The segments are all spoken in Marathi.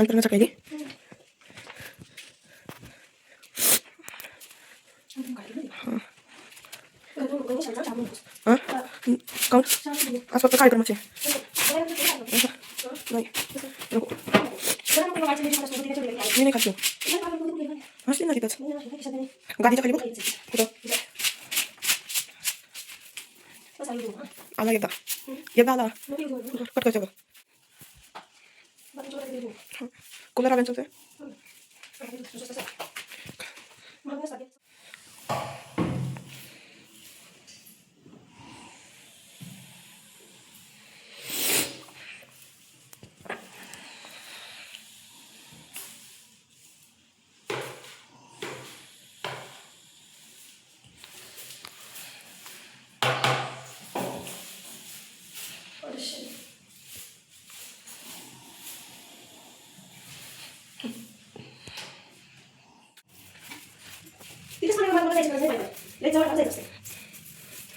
Antara na sa kaili. हाँ कौन आज पक्का कार्यक्रम আছে नहीं नहीं खाती हूँ हंसी ना किताच गाडीचा खाली बघ कुठं आला एकदा आला कट करायचं बघ कोणत्या राव्यांचं ते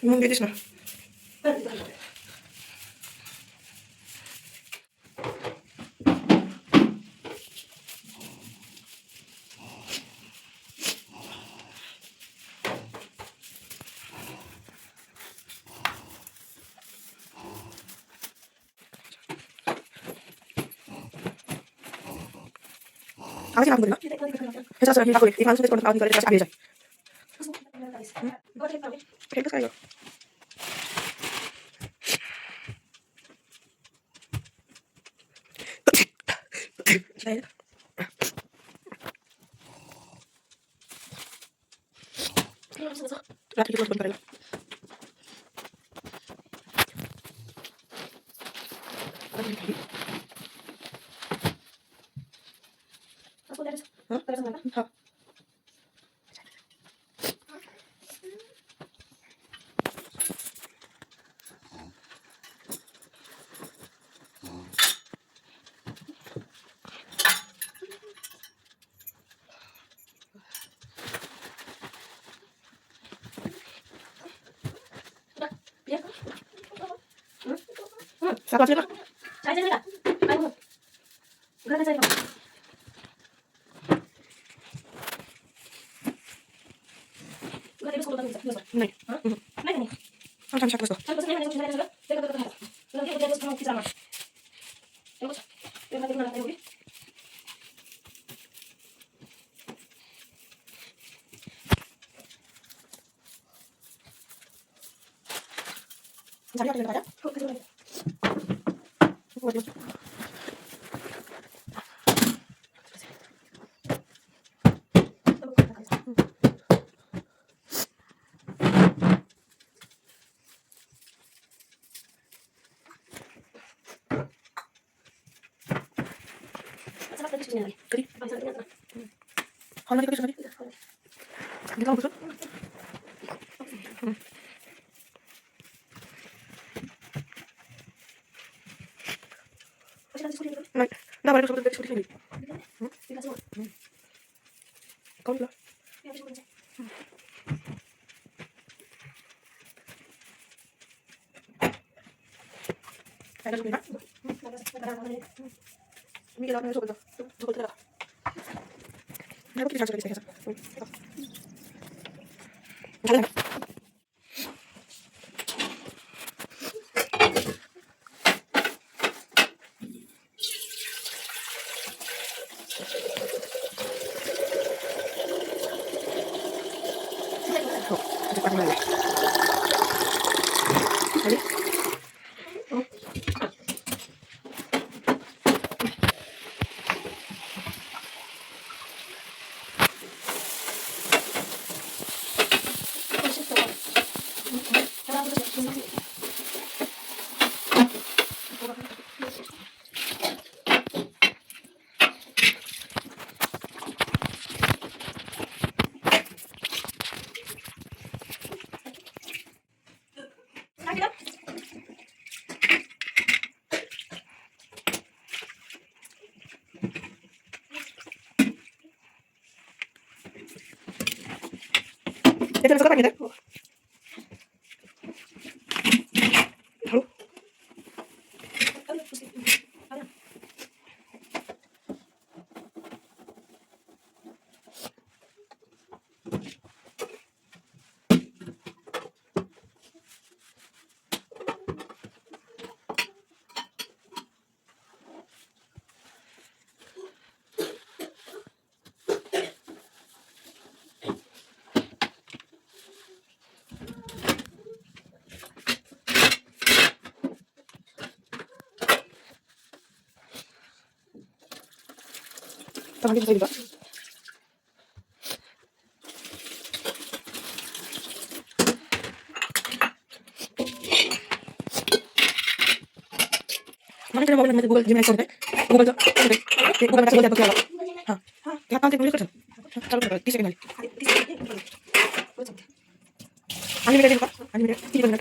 मग देतेस ना आवाज येणार ना ह्याचा असं दाखवले एक माणूस कोणता आवाज करायचा आवाज आहे काय गं रात्री दिवस बंद करायला हाँ सात वाजले ना नाही छान शाक बसतो झाली आपल्याला भाज्या कधी हॉलमध्ये कधी घेतला बसून नाही दहा बारा सोबत छोटी केली कोण तुला मी गेला सोबत झोपत राहा नाही किती छान झालं ना त्याच्यात सगळं पाणी येतं हळू आता भांडी घासायला मला मोबाईल मध्ये गुगल जिमेल करते गुगलचं ते गुगल कसं बोलतात बघ हां ह्या काम ते मुली करतात चालू कर 30 सेकंड झाले अनलिमिटेड का अनलिमिटेड किती मिनिट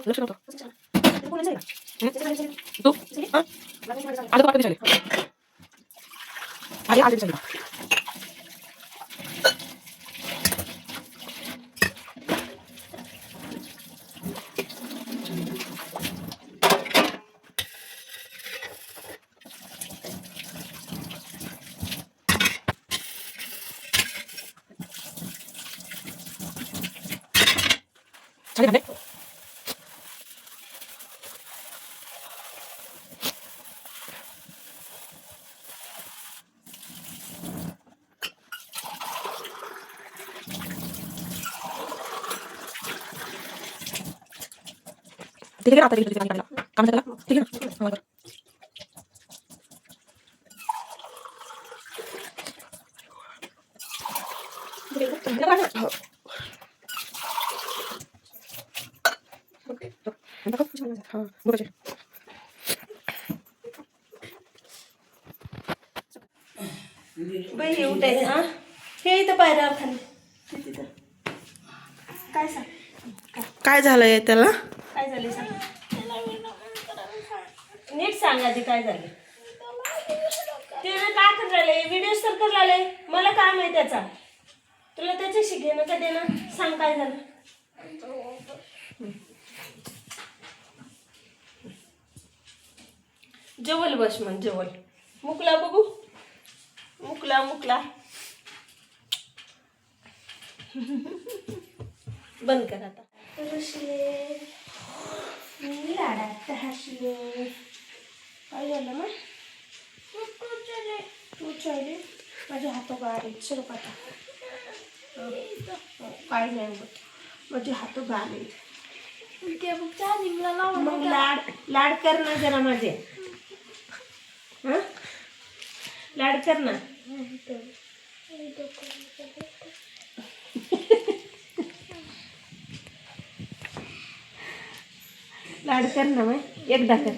लक्ष नव्हतं तू आता कधी झाले आधी आधी झाले झाले भांडे ठीक आहे आता इकडे काम झालं ठीक आहे ना बरं हां बघा बाई उठायचं हा हे इथं पायऱ्यावर खाली तिथं काय सांग काय झालंय त्याला काय झाले सांग नीट सांग आधी काय झालं ते काय कर राहिले व्हिडिओ तर कर राहिले मला काय माहिती त्याचा तुला त्याच्याशी घेणं का देणं सांग काय झालं जेवल बस मग जेवल मुकला बघू मुकला मुकला बंद कर आता हसले मी लाडात हसले काय झालं मग तू चालले माझे हात गार चलो आता काय नाही बघ माझे हात गार मग लाड लाड कर ना जरा माझे हा लाड कर ना लाड कर ना मग एकदा कर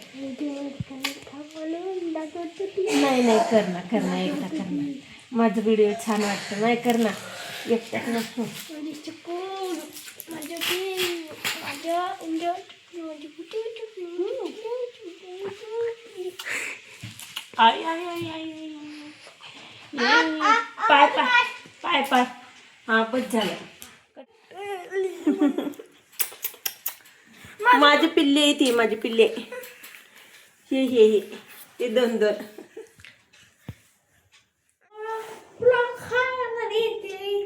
नाही नाही कर ना एकदा कर ना माझं व्हिडिओ छान वाटतं नाही कर ना एकदा ना आई आई आई आई पाय पाय पाय पाय हा बस झालं माझी पिल्ले आहे ती माझी पिल्ले हे ते दोन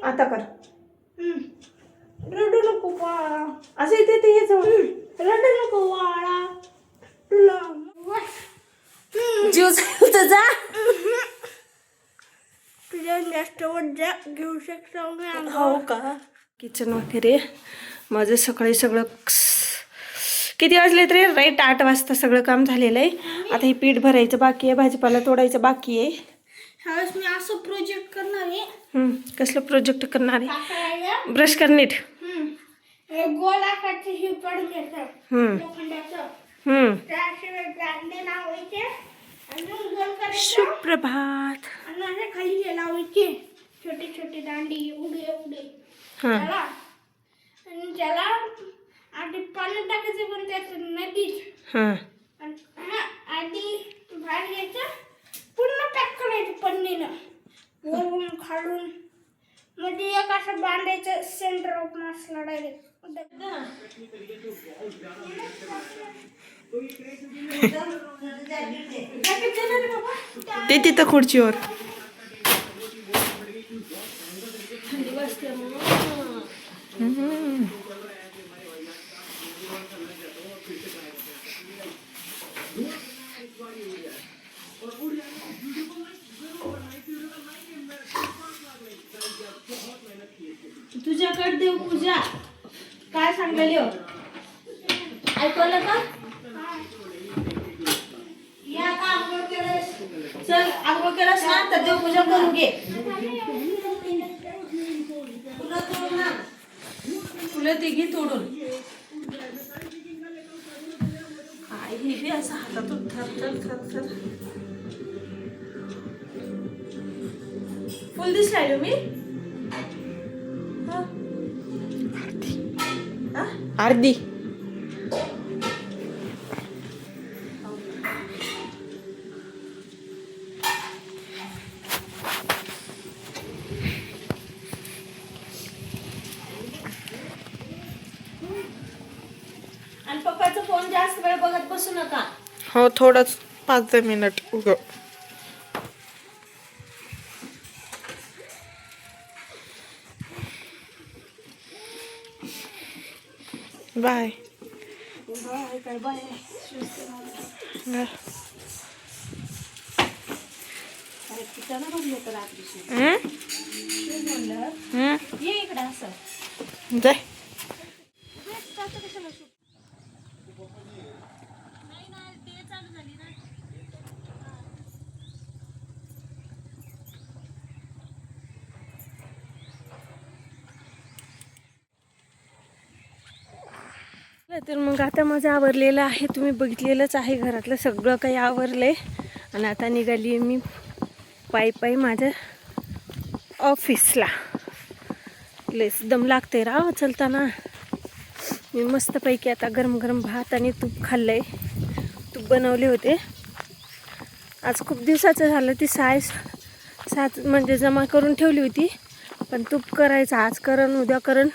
आता कर रडू नको बाळा असं इथे ते हे जाऊ रडू नको बाळा जीव तुझा जास्त वजा घेऊ शकतो मी हो का. किचन वगैरे माझं सकाळी सगळं किती वाजले तरी राईट 8 वाजता सगळं काम झालेलं आहे. आता हे पीठ भरायचं बाकी आहे, भाजीपाला तोडायचं बाकी आहे. ह्यावेळेस मी असं प्रोजेक्ट करणार आहे. कसलं प्रोजेक्ट करणार आहे? काकाला ब्रश कर नीट. हे गोल आकाराचे हे पडून घेतात लोखंडाचं. त्याशिवाय दांडे लावायचे आणि गोल करायचं सुप्रभात. आणि असे खाली हे लावायचे छोटे छोटे दांडी एवढे एवढे त्याला. आणि त्याला आधी पाणी टाकायचं पण त्यात नदीत. आधी बाहेर घ्यायचं पूर्ण पॅक करायचं पन्नीनं वरून खालून. म्हणजे एक असं बांधायचं सेंटर ऑफ मासला डायरेक्ट. ते तिथं खुर्चीवर. तुझ्याकडे देव पूजा काय सांगलेली हो? ऐकवलं का? या का आंघोळ केलंस? चल आंघोळ केलंस ना तर देवपूजा करून घे. फुलं ती घे तोडून. काय हे बी असं हातातून थर थर थर थर. फुल दिसलाय मी अर्धी. आणि पप्पाचा फोन जास्त वेळ बघत बसू नका. हो थोडंच 5-10 मिनिट उग. बाय. काय बाय. ये इकडे असं जाय. तर मग आता माझं आवरलेलं आहे. तुम्ही बघितलेलंच आहे. घरातलं सगळं काही आवरलंय आणि आता निघाली मी पायी माझ्या ऑफिसला. लेस दम लागते राव चलताना. मी मस्तपैकी आता गरम गरम भात आणि तूप खाल्लंय. तूप बनवले होते आज. खूप दिवसाचं झालं. ती 6-7 म्हणजे जमा करून ठेवली होती. पण तूप करायचं आज करण उद्या करण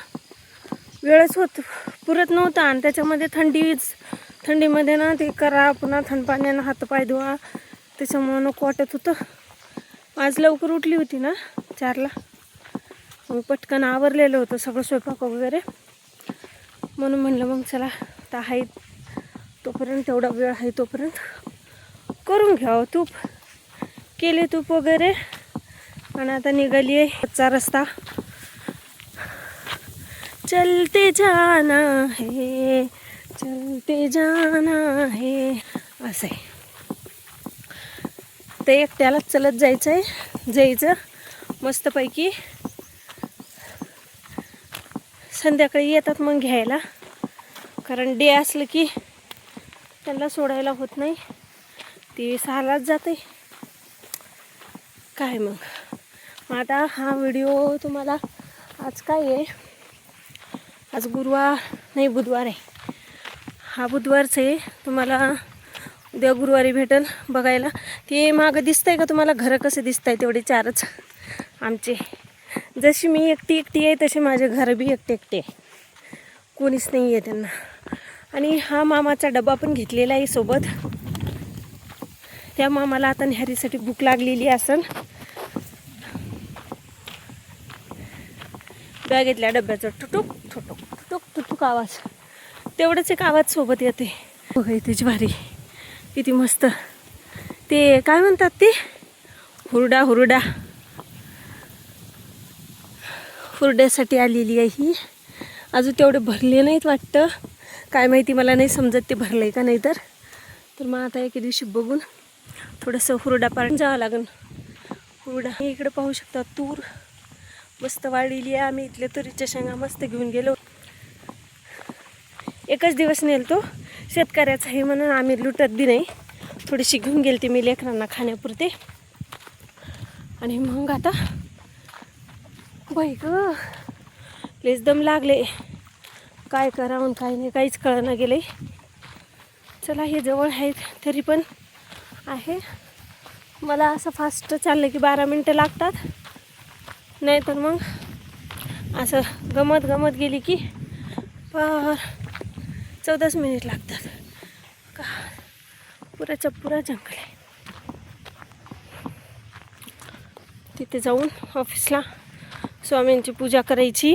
वेळच पुरत नव्हता. आणि त्याच्यामध्ये थंडीमध्ये ना ते करा पुन्हा थंड पाण्यानं हातपाय धुवा. त्याच्यामुळं नको वाटत होतं. आज लवकर उठली होती ना 4ला. मग पटकन आवरलेलं होतं सगळं स्वयंपाक वगैरे. म्हणून म्हणलं मग चला आता आहे तोपर्यंत तेवढा वेळ आहे तोपर्यंत करून घ्यावं. तूप केले तूप वगैरे आणि आता निघाली आहे. कच्चा रस्ता चलते जाना है चलते जाना है असं आहे. ते एकट्यालाच चलत जायचं मस्तपैकी. संध्याकाळी येतात मग घ्यायला. कारण डे असलं की त्यांना सोडायला होत नाही. ती 6लाच जाते काय. मग आता हा व्हिडिओ तुम्हाला आज काय आहे, आज बुधवार आहे. हा बुधवारच आहे. तुम्हाला उद्या गुरुवारी भेटेल बघायला. ते मागं दिसतंय का तुम्हाला घरं कसे दिसत आहे? तेवढे 4च आमचे. जशी मी एकटी आहे तसे माझे घरं बी एकटे आहे. कोणीच नाही आहे त्यांना. आणि हा मामाचा डबा पण घेतलेला आहे सोबत. त्या मामाला आता न्याहारीसाठी भूक लागलेली असेल. बॅगेतल्या डब्याचं टुटुक ठुटुक टुटुक टुटुक आवाज. तेवढंच एक आवाज सोबत येते. बघा इथे ज्वारी किती मस्त. ते काय म्हणतात ते हुरडा हुरड्यासाठी आलेली आहे ही. अजून तेवढे भरले नाहीत वाटतं, काय माहिती, मला नाही समजत ते भरलं आहे का नाही. तर मग आता एके दिवशी बघून थोडंसं हुरडा पाडून जावं लागेल. हुरडा इकडे पाहू शकता, तूर मस्त वाढलेली आहे. आम्ही इथल्या तुरीच्या शेंगा मस्त घेऊन गेलो. एकच दिवस नेलतो, शेतकऱ्याचा आहे म्हणून आम्ही लुटत बी नाही. थोडीशी घेऊन गेलते मी लेकरांना खाण्यापुरते. आणि मग आता बाई ग लेच दम लागले, काय करावं काय नाही काहीच कळना गेले. चला हे जवळ आहेत तरी पण आहे. मला असं फास्ट चाललं की 12 मिनटं लागतात, नाही तर मग असं गमत गमत गेली की 14 मिनिट लागतात. का पुराच्या पुरा जंगल आहे. तिथे जाऊन ऑफिसला स्वामींची पूजा करायची.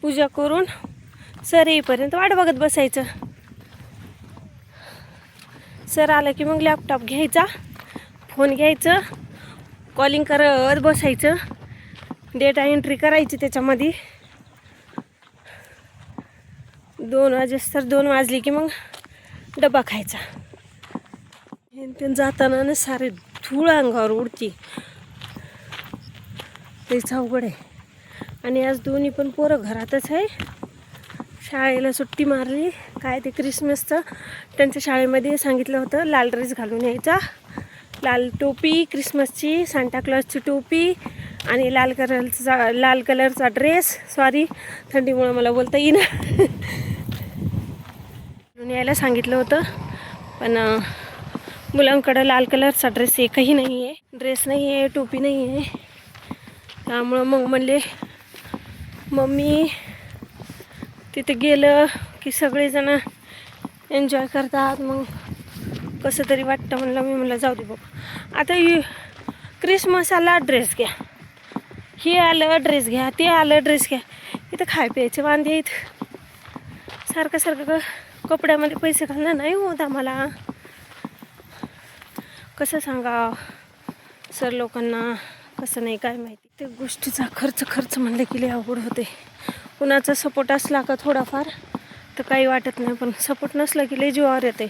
पूजा करून सर येईपर्यंत वाट बघत बसायचं. सर आलं की मग लॅपटॉप घ्यायचा, फोन घ्यायचं, कॉलिंग करत बसायचं, डेटा एंट्री करायची त्याच्यामध्ये. 2 वाजेस्तर 2 वाजले की मग डबा खायचा. जाताना ना सारे धूळ अंगावर उडती, तेच अवघड आहे. आणि आज दोन्ही पण पोरं घरातच आहे. शाळेला सुट्टी मारली, काय ते क्रिसमसचं त्यांच्या शाळेमध्ये सांगितलं होतं लाल ड्रेस घालून यायचा, लाल टोपी क्रिसमसची, सांताक्लॉजची टोपी आणि लाल कलरचा ड्रेस. सॉरी थंडीमुळे मला बोलता येईना. यायला सांगितलं होतं, पण मुलांकडं लाल कलरचा ड्रेस एकही नाही आहे, ड्रेस नाही आहे, टोपी नाही आहे. त्यामुळं मग म्हणले मम्मी तिथे गेलं की सगळेजण एन्जॉय करतात, मग कसं तरी वाटतं. म्हणलं जाऊ दे बाबा, आता क्रिसमस आला ड्रेस घ्या, हे आलं ड्रेस घ्या, ते आलं ड्रेस घ्या. इथं खाय प्यायचे वांदे आहेत. सारखं कपड्यामध्ये पैसे घालणं नाही होत आम्हाला. कसं सांगा सर लोकांना, कसं नाही काय माहिती. त्या गोष्टीचा खर्च म्हणलं की लय अवघड होते. कुणाचा सपोर्ट असला का थोडाफार तर काही वाटत नाही, पण सपोर्ट नसला की लय जीवावर येते.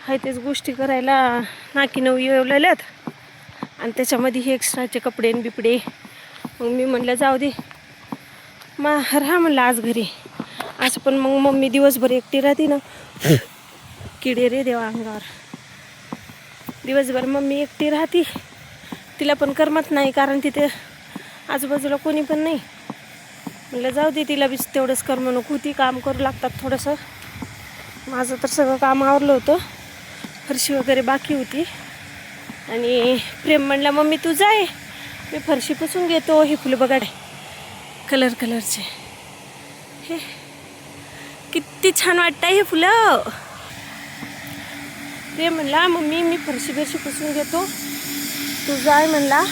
हाय तेच गोष्टी करायला नाकी नऊ येवलेल्यात आणि त्याच्यामध्ये हे एक्स्ट्राचे कपडे आणि बिपडे. मग मी म्हणलं जाऊ दे राहा म्हणलं आज घरी. असं पण मग मम्मी दिवसभर एकटी राहते ना, किडे रे देवा अंगावर. दिवसभर मम्मी एकटी राहते, तिला पण करमत नाही कारण तिथे आजूबाजूला कोणी पण नाही. म्हणलं जाऊ दे, तिला बी तेवढंच करमणूक होती. काम करू लागतात थोडंसं. माझं तर सगळं काम आवरलं होतं, फरशी वगैरे बाकी होती. आणि प्रेम म्हणला मम्मी तू जाय, मी फरशी पुसून घेतो. हे फुलं बघा कलरचे, हे किती छान वाटतं हे फुलं. प्रेम म्हणला मम्मी मी फरशी पुसून घेतो, तू जाय म्हणला.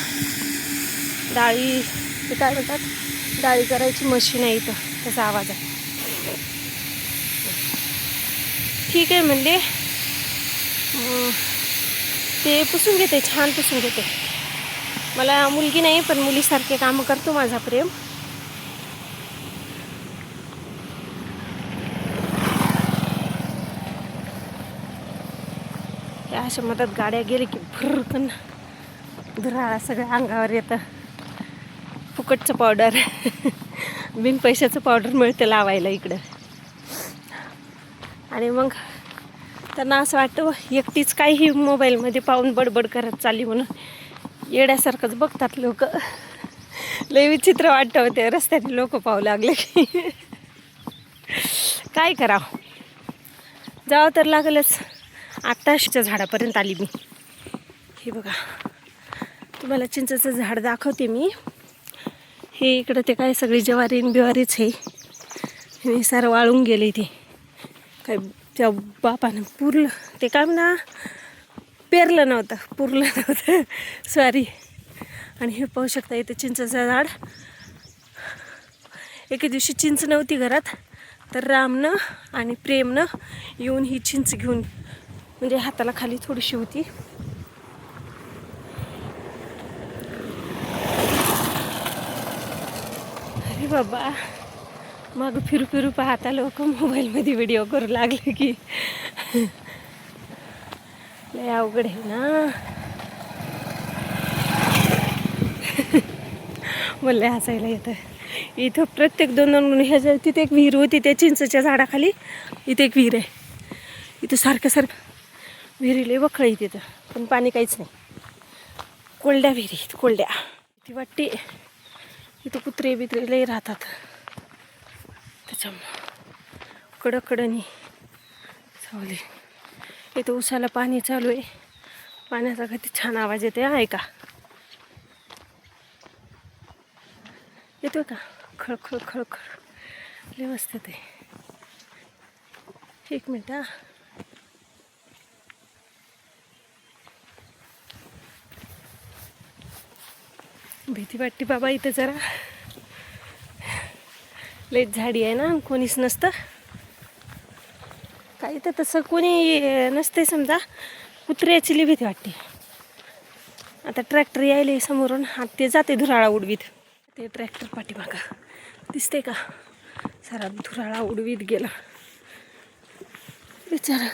डाळी ते काय म्हणतात, डाळी करायची मशीन आहे इथं, त्याचा आवाज आहे. ठीक आहे म्हणले, ते पुसून घेते, छान पुसून घेते. मला मुलगी नाही पण मुलीसारखे कामं करतो माझा प्रेम. त्या अशा मधात गाड्या गेले की भरकन धुराळा सगळं अंगावर येतं. फुकटचं पावडर बिन पैशाचं पावडर मिळतं लावायला इकडं. आणि मग त्यांना असं वाटतं एकटीच काही मोबाईलमध्ये पाहून बडबड करत चालली म्हणून. येड्यासारखंच बघतात लोक. लय विचित्र वाटतं होते रस्त्याने लोक पाहू लागले की. काय करावं, जावं तर लागलंच. आत्ताच्या झाडापर्यंत आली मी. हे बघा तुम्हाला चिंचेचं झाड दाखवते मी. हे इकडं ते काय सगळी बिवारीच आहे. हे सारं वाळून गेले. ते काय त्या बापानं पुरलं, ते काय म्हणा पुरलं नव्हतं सॉरी. आणि हे पाहू शकता इथे चिंचेचं झाड. एके दिवशी चिंच नव्हती घरात, तर रामनं आणि प्रेमनं येऊन ही चिंच घेऊन, म्हणजे हाताला खाली थोडीशी होती. बाबा मग फिरू फिरू पाहता लोक मोबाईलमध्ये व्हिडिओ करू लागले की लय अवघड आहे ना. मला हसायला येतं. इथं प्रत्येक 2-2 ह्याच्या तिथे एक विहीर होती त्या चिंचेच्या झाडाखाली. इथे एक विहीर आहे. इथं सारखं विहिरीला वखळ आहे तिथं, पण पाणी काहीच नाही. कोरड्या विहिरी कोरड्या. ती वाटते इथं कुत्रे बित्रे लय राहतात त्याच्यामुळं. कडकडनी सावली. इथं उसाला पाणी चालू आहे. पाण्याचा किती छान आवाज येते आहे का? येतो का? खळखळ खळखळ लय मस्त ते. एक मिनिट हा. भीती वाटते बाबा इथं जरा. लयच झाडी आहे ना, कोणीच नसतं. काही तर तसं कोणी नसते समजा. कुत्र्याची लई भीती वाटते. आता ट्रॅक्टर यायले समोरून. आता ते जाते धुराळा उडवीत. ते ट्रॅक्टर पाठीमागा दिसते का? सारा धुराळा उडवीत गेला बिचारा.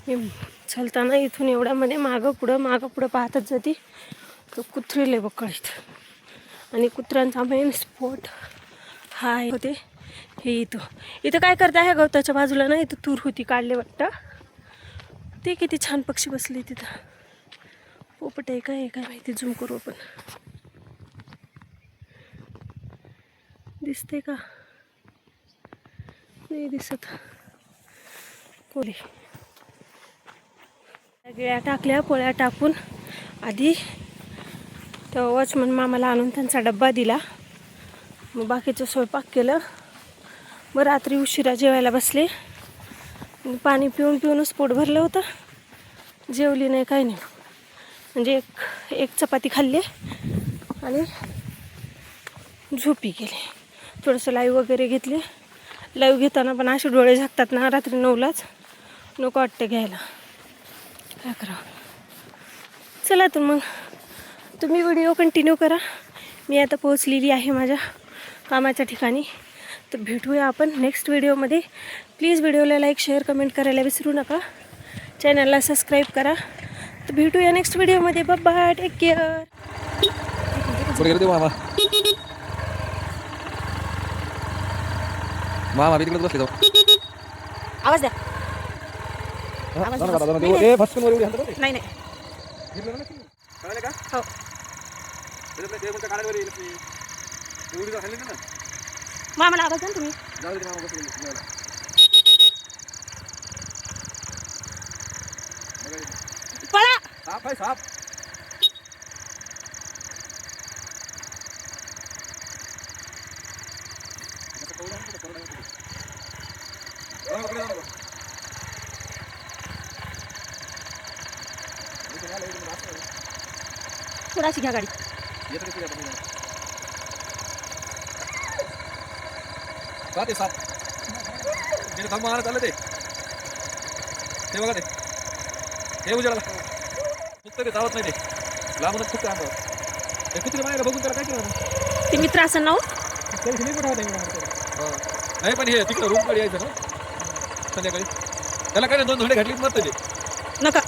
मी चलताना इथून एवढ्यामध्ये मागं पुढं पाहतच जाते. तो कुत्रे लय बकळीत. आणि कुत्र्यांचा मेन स्पॉट हा होते हे इथं काय करता आहे गवताच्या बाजूला ना. इथं तूर होती काढले वाटतं. ते किती छान पक्षी बसले तिथं. पोपट आहे काय माहिती. झूम करू आपण. दिसते का? नाही दिसत. कोली गिळ्या टाकल्या. पोळ्या टाकून आधी तेव्हा वॉचमन मामाला आणून त्यांचा डब्बा दिला. मग बाकीचं स्वयंपाक केलं. मग रात्री उशिरा जेवायला बसले. पाणी पिऊनच पोट भरलं होतं. जेवली नाही काही नाही. म्हणजे एक चपाती खाल्ली आणि झोपी गेले. थोडंसं लाईव्ह वगैरे घेतले. लाईव्ह घेताना पण असे डोळे झाकतात ना रात्री 9लाच. नको वाटतं घ्यायला. काय करावं. चला तर मग तुम्ही व्हिडिओ कंटिन्यू करा. मी आता पोहोचलेली आहे माझ्या कामाच्या ठिकाणी. तर भेटूया आपण नेक्स्ट व्हिडिओमध्ये. प्लीज व्हिडिओला लाईक शेअर कमेंट करायला विसरू नका. चॅनलला सबस्क्राईब करा. तर भेटूया नेक्स्ट व्हिडिओमध्ये. बाय. Take care. मामा तिकडे बसले जाऊ. आवाज द्या. नाही नाही. हो. मामाला आवाज द्या ना तुम्ही. पळा. साप आहे साप. थोडाशी घ्या गाडी. साप साप तिथे थांब मारा चाललं ते बघा ते हे उजाला फक्त ते चावत नाही. ते लांबूनच फक्त अंगावर ते कुत्रे मारायला बघून त्याला काय केलं ते मित्र असं नाव नाही. पण हे तिकडं रूमकडे यायचं ना संध्याकाळी. त्याला काय 2 धडे घातलीच मरतं ते. नका.